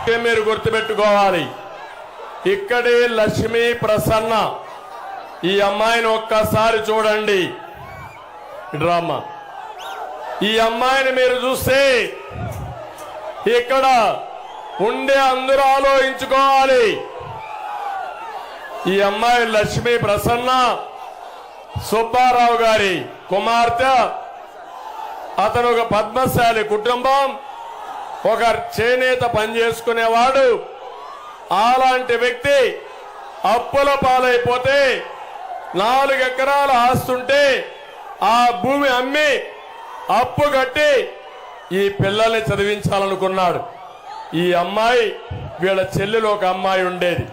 ముఖ్యం మీరు గుర్తుపెట్టుకోవాలి. ఇక్కడే లక్ష్మీ ప్రసన్న, ఈ అమ్మాయిని ఒక్కసారి చూడండి. డ్రామా ఈ అమ్మాయిని మీరు చూస్తే ఇక్కడ ఉండే అందరూ ఆలోచించుకోవాలి. ఈ అమ్మాయి లక్ష్మీ ప్రసన్న సుబ్బారావు గారి కుమార్తె. అతను ఒక పద్మశాలి కుటుంబం, ఒక చేనేత పని చేసుకునేవాడు. అలాంటి వ్యక్తి అప్పుల పాలైపోతే 4 ఎకరాల ఆస్తుంటే ఆ భూమి అమ్మి అప్పు కట్టి ఈ పిల్లల్ని చదివించాలనుకున్నాడు. ఈ అమ్మాయి వీళ్ళ చెల్లెలు ఒక అమ్మాయి ఉండేది.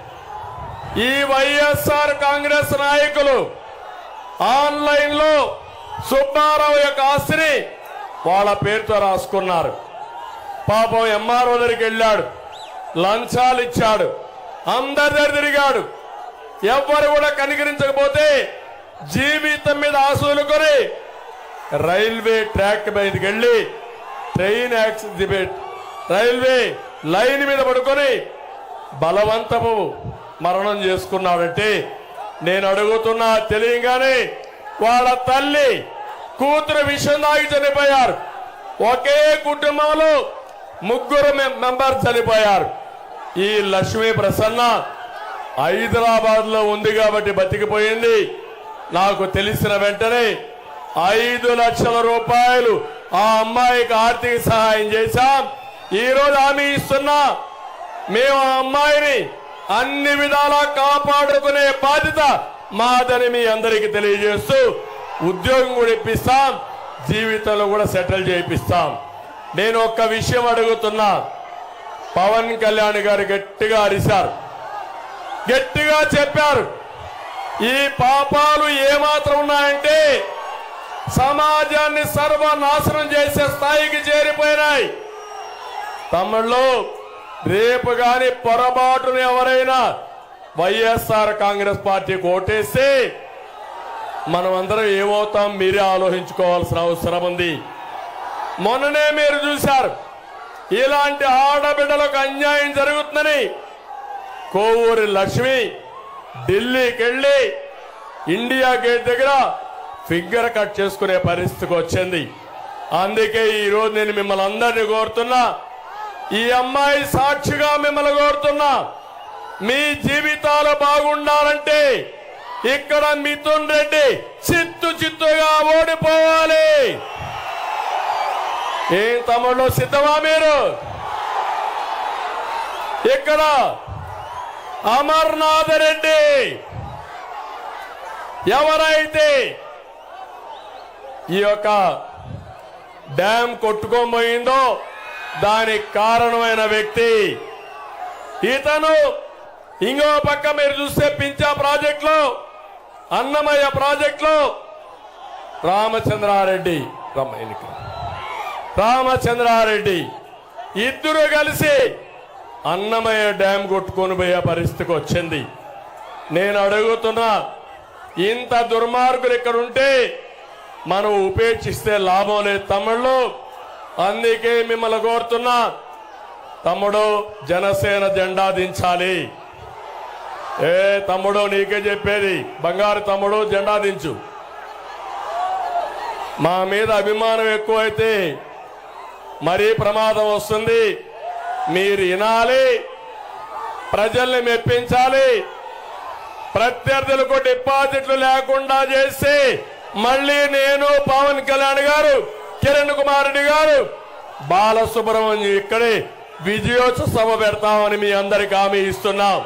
ఈ వైఎస్ఆర్ కాంగ్రెస్ నాయకులు ఆన్లైన్ లో సుబ్బారావు యొక్క ఆస్తిని వాళ్ళ పేరుతో రాసుకున్నారు. పాపం ఎంఆర్ఓ దగ్గరికి వెళ్ళాడు, లంచాలు ఇచ్చాడు, అందరి దగ్గర తిరిగాడు. ఎవ్వరు కూడా కనికరించకపోతే జీవితం మీద ఆశలుకొని రైల్వే ట్రాక్ మీదకి వెళ్ళి ట్రైన్ యాక్సిడెంట్ రైల్వే లైన్ మీద పడుకొని బలవంతపు మరణం చేసుకున్నాడంటే నేను అడుగుతున్నా, తెలియగానే వాళ్ళ తల్లి కూతురు విషయం తాగి చనిపోయారు. ఒకే కుటుంబంలో 3 మెంబర్స్ చనిపోయారు. ఈ లక్ష్మీ ప్రసన్న హైదరాబాద్ లో ఉంది కాబట్టి బతికిపోయింది. నాకు తెలిసిన వెంటనే 5 లక్షల రూపాయలు ఆ అమ్మాయికి ఆర్థిక సహాయం చేశాం. ఈ రోజు హామీ ఇస్తున్నా, మేము ఆ అమ్మాయిని అన్ని విధాలా కాపాడుకునే బాధ్యత మాదని మీ అందరికీ తెలియజేస్తూ ఉద్యోగం కూడా ఇప్పిస్తాం, జీవితంలో కూడా సెటిల్ చేయిస్తాం. నేను ఒక్క విషయం అడుగుతున్నా. పవన్ కళ్యాణ్ గారు గట్టిగా అరిశారు, గట్టిగా చెప్పారు. ఈ పాపాలు ఏమాత్రం ఉన్నాయంటే సమాజాన్ని సర్వనాశనం చేసే స్థాయికి చేరిపోయినాయి. తమిళలో రేపు గాని పొరపాటును ఎవరైనా వైఎస్ఆర్ కాంగ్రెస్ పార్టీకి ఓటేస్తే మనమందరం ఏమవుతాం మీరే ఆలోచించుకోవాల్సిన అవసరం ఉంది. మొన్ననే మీరు చూశారు, ఇలాంటి ఆడబిడ్డలకు అన్యాయం జరుగుతుందని కోవూరి లక్ష్మి ఢిల్లీకి వెళ్ళి ఇండియా గేట్ దగ్గర ఫింగర్ కట్ చేసుకునే పరిస్థితికి వచ్చింది. అందుకే ఈరోజు నేను మిమ్మల్ని అందరినీ కోరుతున్నా, ఈ అమ్మాయి సాక్షిగా మిమ్మల్ని కోరుతున్నా, మీ జీవితాలు బాగుండాలంటే ఇక్కడ మిథున్ రెడ్డి చిత్తుగా ఓడిపోవాలి. ఏం తమ్ముళ్ళు, సిద్ధమా మీరు? ఇక్కడ అమర్నాథ్ రెడ్డి ఎవరైతే ఈ యొక్క డ్యాం కొట్టుకోబోయిందో దానికి కారణమైన వ్యక్తి ఇతను. ఇంకో పక్క మీరు చూస్తే పింఛా ప్రాజెక్టులో, అన్నమయ్య ప్రాజెక్టులో రామచంద్రారెడ్డి ఇద్దరు కలిసి అన్నమయ్య డ్యాం కొట్టుకొని పోయే పరిస్థితికి వచ్చింది. నేను అడుగుతున్నా, ఇంత దుర్మార్గులు ఇక్కడ ఉంటే మనం ఉపేక్షిస్తే లాభం లేదు తమ్ముళ్ళు. అందుకే మిమ్మల్ని కోరుతున్నా, తమ్ముడు జనసేన జెండా దించాలి. తమ్ముడు నీకే చెప్పేది, బంగారు తమ్ముడు జెండా దించు. మా మీద అభిమానం ఎక్కువైతే మరీ ప్రమాదం వస్తుంది. మీరు వినాలి, ప్రజల్ని మెప్పించాలి. ప్రత్యర్థులకు డిపాజిట్లు లేకుండా చేసి మళ్ళీ నేను, పవన్ కళ్యాణ్ గారు, కిరణ్ కుమార్ రెడ్డి గారు, బాలసుబ్రహ్మణ్యం ఇక్కడే విజయోత్సవ సభ పెడతామని మీ అందరికీ హామీ ఇస్తున్నాం.